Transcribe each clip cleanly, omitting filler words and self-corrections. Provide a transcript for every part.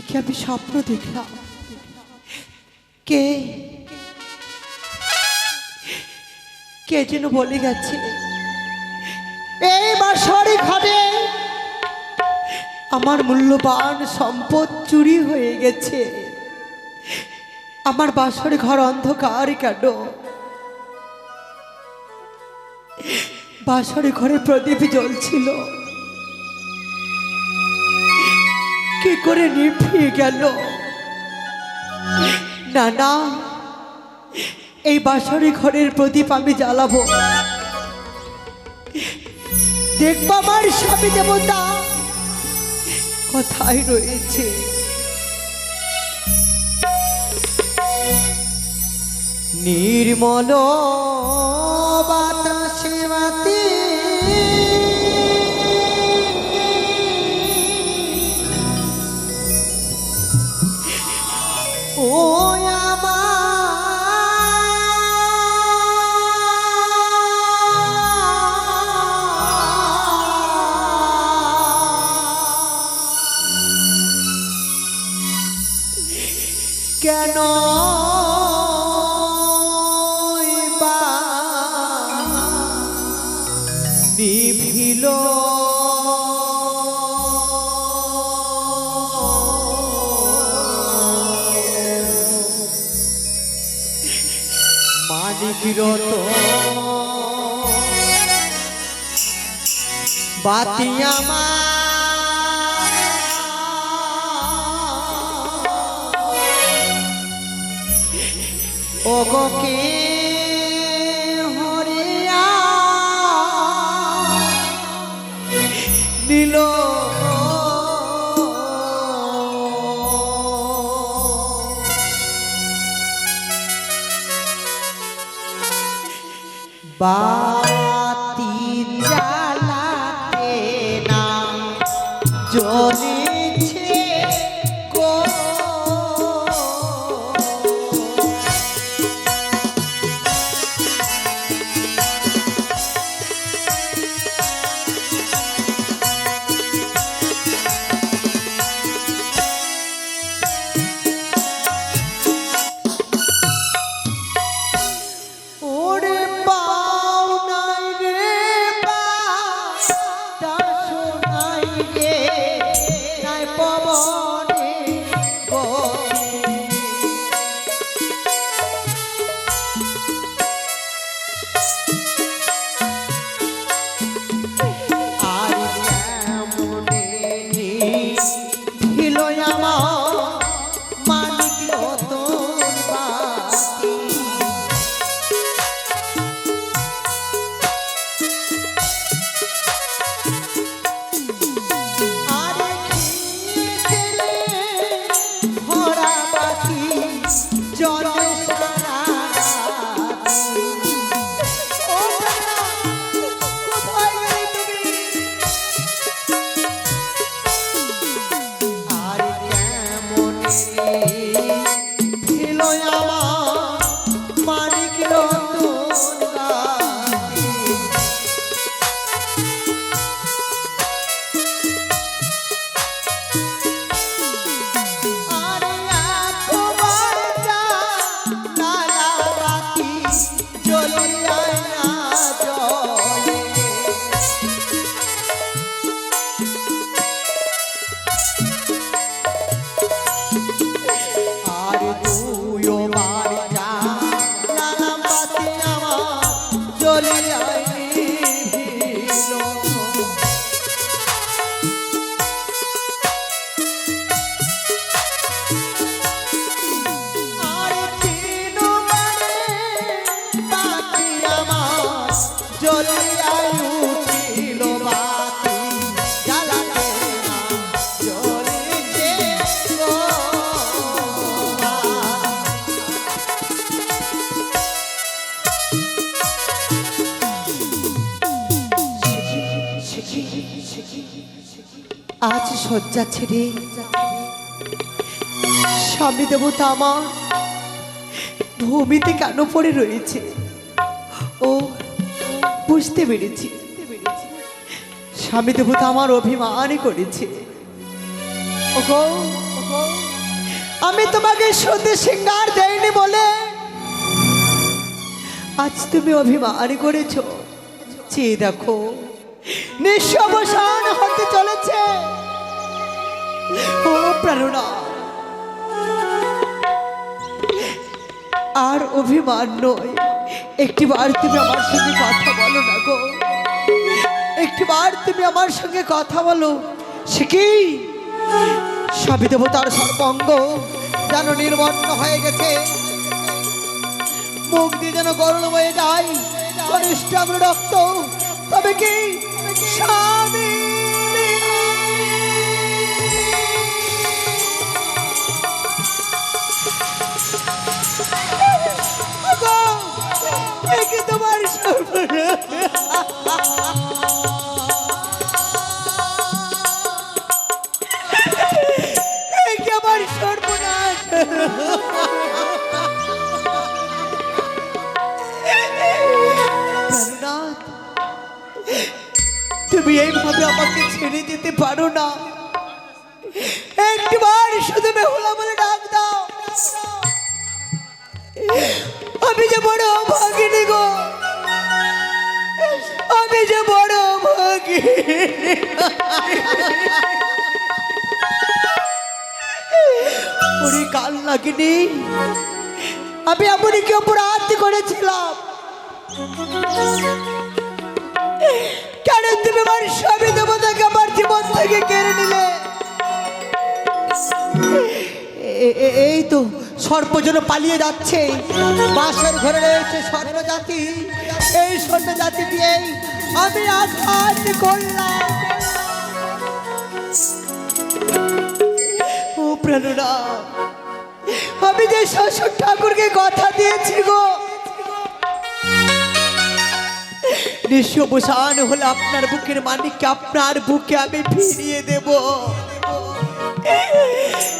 কি আমি স্বপ্ন দেখলাম? কে কে যেন বলে গেছে এই বাসরে ঘরে আমার মূল্যবান সম্পদ চুরি হয়ে গেছে। আমার বাসরে ঘর অন্ধকার কেন? বাসরে ঘরে প্রদীপ জ্বলছিল, কি করে নিভিয়ে গেল? না না, এই বাসরে ঘরের প্রদীপ আমি জ্বালাবো। দেখবো আমার স্বামী দেবতা কোথায় রয়েছে। নির্মল বাতাসে বাতি ও কেন নিভিল মানিক রতন বাতি আমার ওগো কে হরিয়া নীল বাতি জ্বালাতে না জ্বলেছে গো আজ শয্যা ছেড়ে স্বামী দেবতা আমার ভূমিতে কেন পড়ে রয়েছে? ও বুঝতে পেরেছি, স্বামী দেবতা আমার অভিমান করেছে। ওগো আমি তোমাকে সত্যি সিঙ্গার দেইনি বলে আজ তুমি অভিমান করেছো। চেয়ে দেখো, নিঃস্ববসান হতে চলেছে। ও প্রেরণা, আর অভিমান নয়। একটিবার তুমি আমার সঙ্গে কথা বলো না গো, একটিবার তুমি আমার সঙ্গে কথা বলো। সে কি সবই দেবতার সর্বঙ্গ যেন নির্বন্ন হয়ে গেছে, মুখ দিয়ে যেন গরল হয়ে যায় কনিষ্ঠাগ্র রক্ত। তবে কি স্বামী তোমার সর্বনাশ, আমার সর্বনাশ। তুমি এইভাবে আমাকে ছেড়ে দিতে পারো না। একবার শুধু বেহুলা বলে ডাক দাও। আমি যে বড় ভাগিনী গো, আমি যে বড় ভাগিনী। ওরে কাল লাগিনি, আমি এমনই কি অপরাধ করেছিলাম? কেন তুমি আমার স্বামী দেবতাকে আমার জীবন থেকে কেড়ে নিলে? এই তো সর্প যেন পালিয়ে যাচ্ছে। বাসর ঘরে রয়েছে স্বর্ণ জাতি, এই স্বর্ণ জাতি দিয়েই আমি আঘাত করলাম। ও প্রেরণা, আমি যে শ্বশুর ঠাকুরকে কথা দিয়েছি গো, নিঃস্ববসান হলে আপনার বুকের মানিককে আপনার বুকে আমি ফিরিয়ে দেব।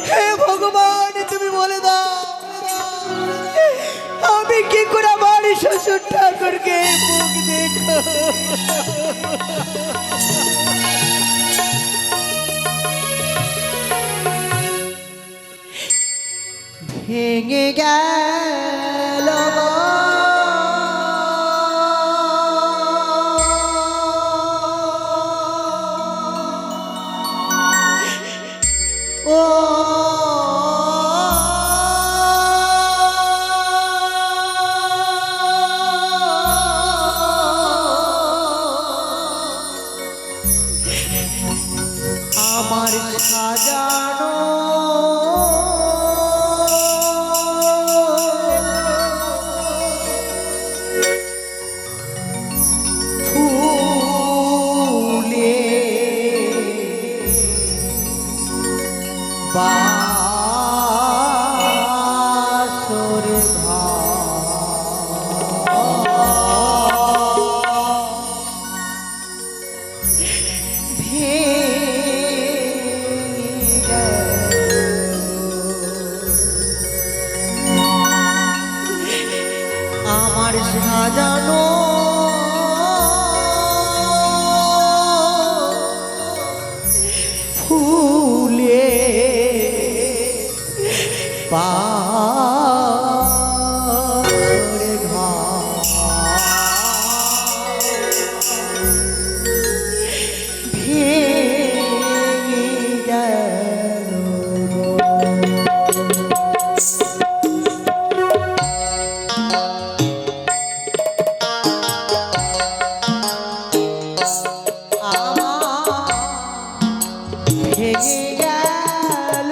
হে ভগবান, তুমি বলে দাও আমি কি করে আমার শ্বশুর ঠাকুরকে মুখ দেখো? ভেঙে গেল ও আমার সাজানো আমার সাজানো ফুলে পারে ঘর ভেঙে গেল। ভেঙে গেল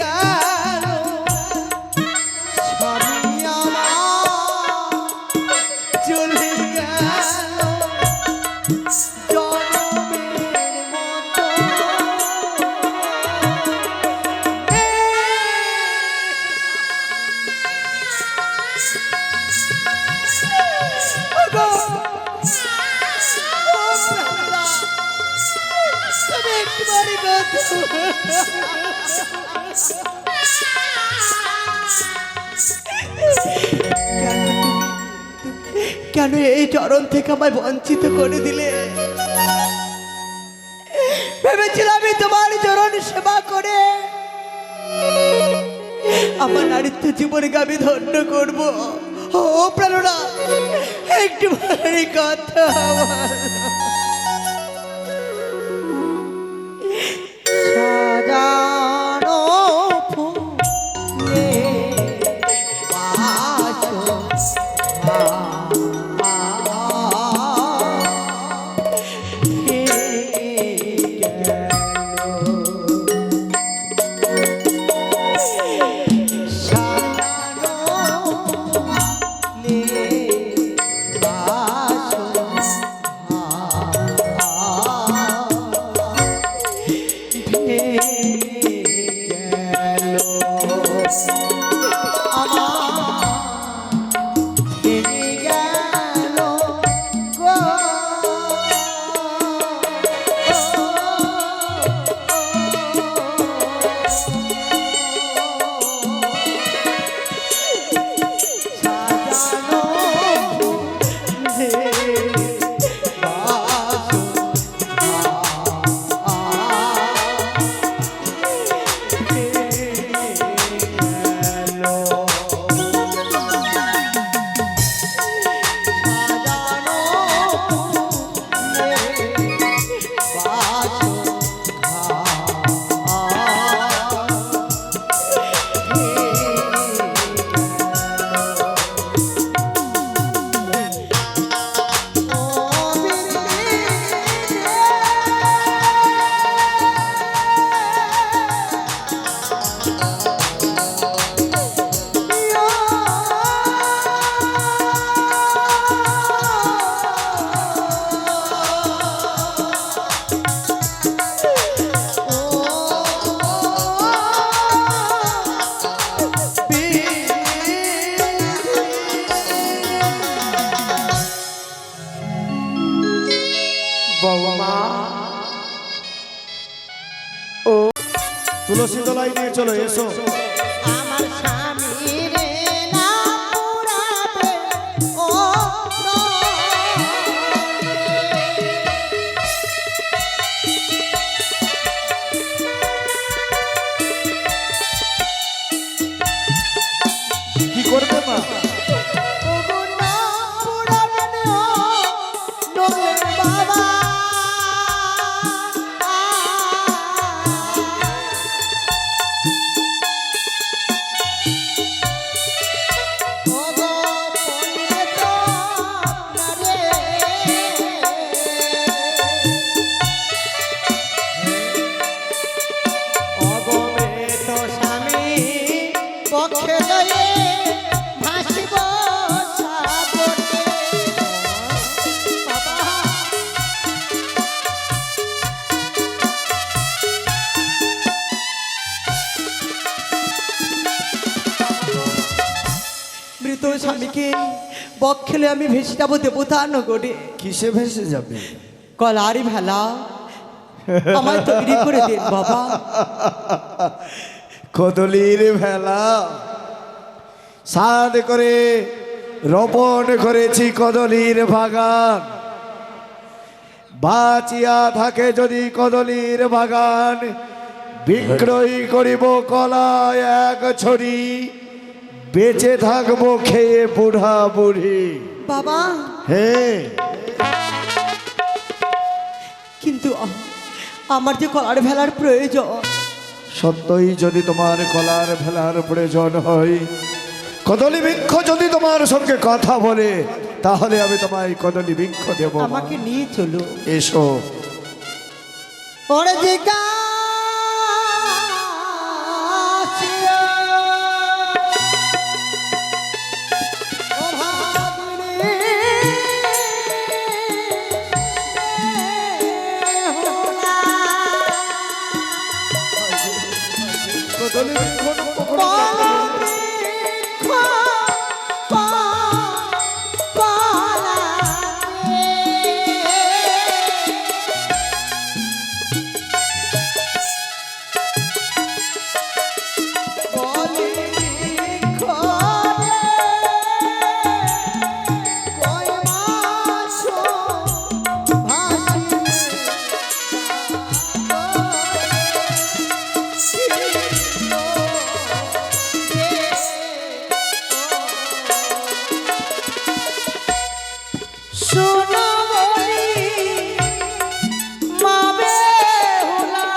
গেল স্বামী আমার চলে গেল জনমের মতো ওগো, ও প্রাণরা, তুমি একটুবারই কথা কেন এই চরণ থেকে আমায় বঞ্চিত করে দিলে? ভেবেছিলাম আমি তোমার চরণ সেবা করে আমার নারীত্ব জীবনকে আমি ধন্য করব। ও প্রাণনা, একটু ভারী কথা সাজানো ফুলে তুলসী তলায় নিয়ে চলো, এসো। আমার স্বামীর নাম পুরাবে ও কি করবে মা? বাবা পক্ষে গয়ে ভাসিব সাগরে। মৃত স্বামীকে বক্ষেলে আমি ভেসে যাবো দেবতা নগরে। কিসে ভেসে যাবে? কলারি ভেলা আমায় তৈরি করে দিন বাবা। কদলির ভেলা সাদ করে রোপণ করেছি কদলির বাগান। বাঁচিয়া থাকে যদি কদলির বাগান, বিক্রয় করিব কলা এক ছড়ি, বেঁচে থাকবো খেয়ে বুড়া বুড়ি। বাবা হ্যাঁ, কিন্তু আমার যে কলার ভেলার প্রয়োজন। সত্যই যদি তোমার কলার ভেলার প্রয়োজন হয়, কদলী বৃক্ষ যদি তোমার সঙ্গে কথা বলে, তাহলে আমি তোমায় কদলী বৃক্ষ দেব। আমাকে নিয়ে চলো। এসো। ওরে যে কখনো কখনো বলো বৃক্ষ পালাতে। বলে বৃক্ষ কয় মাস ভাসিবে শোনো বলি মা বেহুলা,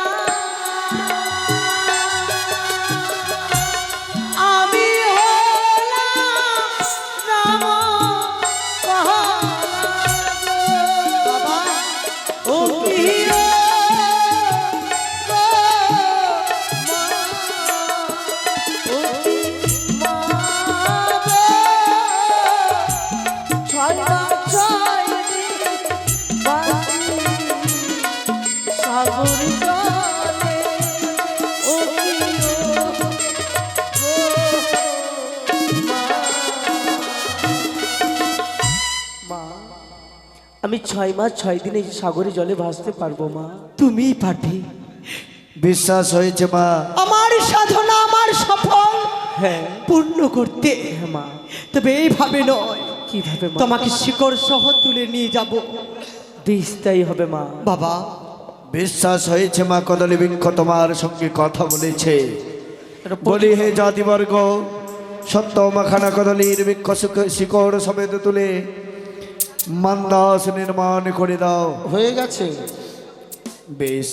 আমি হলাম রাম বাবা ও প্রিয় গো মা, ও মা গো, ছয় মাস ছয় দিন বাঁচি সাগর জলে, ও প্রিয় গো মা। মা, আমি 6 মাস 6 দিনে সাগরে জলে ভাসতে পারবো মা। তুমিই পারবে। বিশ্বাস হয়েছে মা? আমার সাধনা আমার সফল হ্যাঁ পূর্ণ করতে, হ্যাঁ মা। তবে এইভাবে নয়, কিভাবে মা? তোমাকে শিকড় সহ তুলে নিয়ে যাব বেশ তাই হবে মা। বাবা। বিশ্বাস হয়েছে মা? কদলী বৃক্ষ তোমার সঙ্গে কথা বলেছে। এটা বলি হে জাতিবর্গ, সত্য মাখানা কদলীর বৃক্ষ শিকড় সমেত তুলে মান্দাস নির্মাণ করে দাও। হয়ে গেছে। বেশ,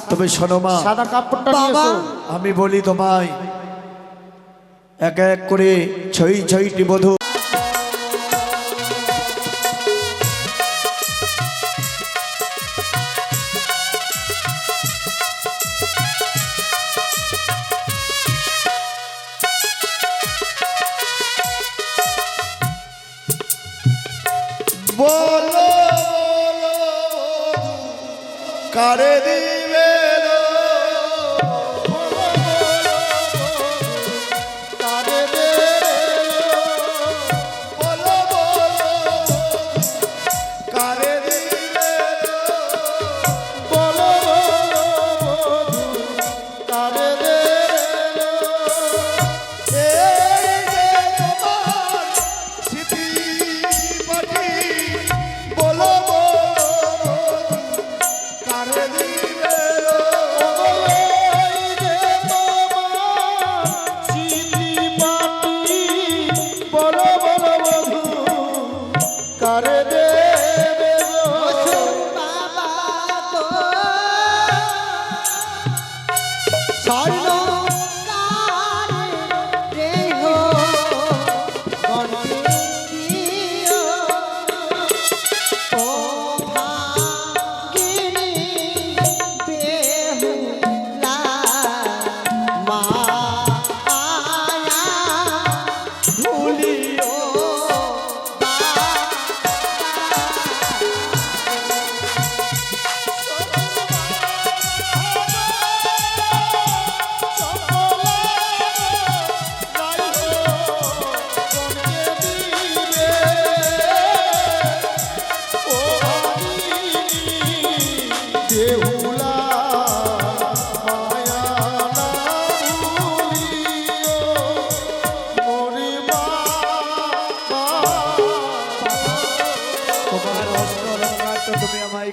তবে শোনো মা, সাদা কাপড়টা নিয়ে বাবা। এসো। আমি বলি তোমায়, এক এক করে 6টি বধূ বলো কারে দিবে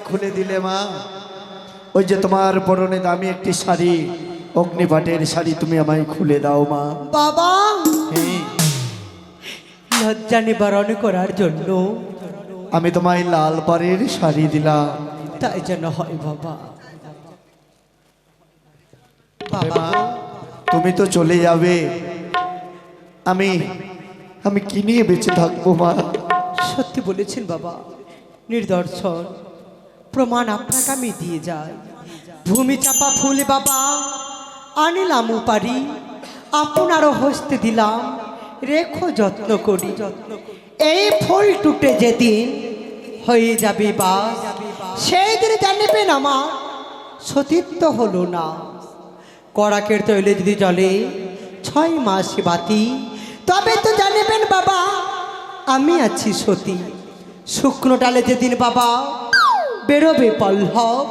খুলে দিলে মা। ওই যে তোমার পরনে দামি একটি শাড়ি, অগ্নিপাটের শাড়ি, তুমি আমায় খুলে দাও মা। বাবা, হ্যাঁ, লজ্জা নিবারণ করার জন্য আমি তোমায় লাল পাড়ের শাড়ি দিলাম। তাই যেন হয় বাবা। তবে মা, তুমি তো চলে যাবে, আমি আমি কি নিয়ে বেঁচে থাকবো মা? সত্যি বলেছেন বাবা, নির্দর্শন প্রমাণ আপনাকে আমি দিয়ে যাই। ভূমি চাপা ফুল বাবা আনিলাম উপারি, আপনারও হস্তে দিলাম, রেখো যত্ন করি। এই ফুল টুটে যেদিন হয়ে যাবে বাস, সেই দিন জানবেন আমার সতীত্ব হলো না। কড়াকের তৈলে যদি জলে 6 মাস বাতি, তবে তো জানিবেন বাবা আমি আছি সতী। শুকনো ডালে যেদিন বাবা বেরোবে পল্লব,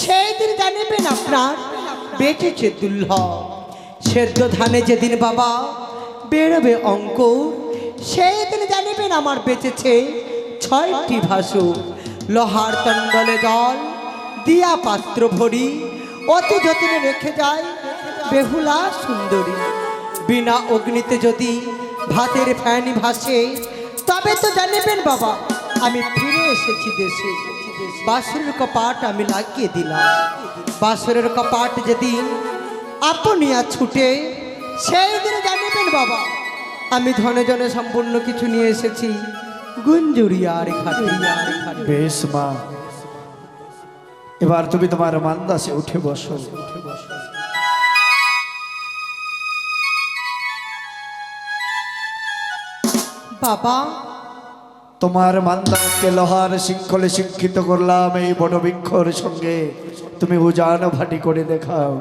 সেই দিন জানিবেন আপনার বেঁচেছে দুর্লভ। সেদ্ধ ধানে যেদিন বাবা বেরোবে অঙ্কুর, সেই দিন জানিবেন আমার বেঁচেছে 6টি ভাসুর। লোহার তন্ডলে জল দিয়া পাত্র ভরি, অতি যত্নে রেখে যায় বেহুলা সুন্দরী। বিনা অগ্নিতে যদি ভাতের ফ্যানি ভাসে, তবে তো জানিবেন বাবা আমি ফিরে এসেছি দেশে। বাসরের কপাট আমি লাগিয়ে দিলাম, বাসরের কপাট যেদিন আপনিয়া ছুটে, সেই দিন জানিবেন বাবা আমি ধনে জনে সম্পূর্ণ কিছু নিয়ে এসেছি গুঞ্জুরিয়ার খাটিয়ার খাটি। বেশ মা, এবার তুমি তোমার মান্দাসে উঠে বসো। বাবা তোমার মান্দাসকে লোহার শৃঙ্খলে শিক্ষিত করলাম, এই বটবৃক্ষর সঙ্গে তুমি উজান ভাটি করে দেখাও।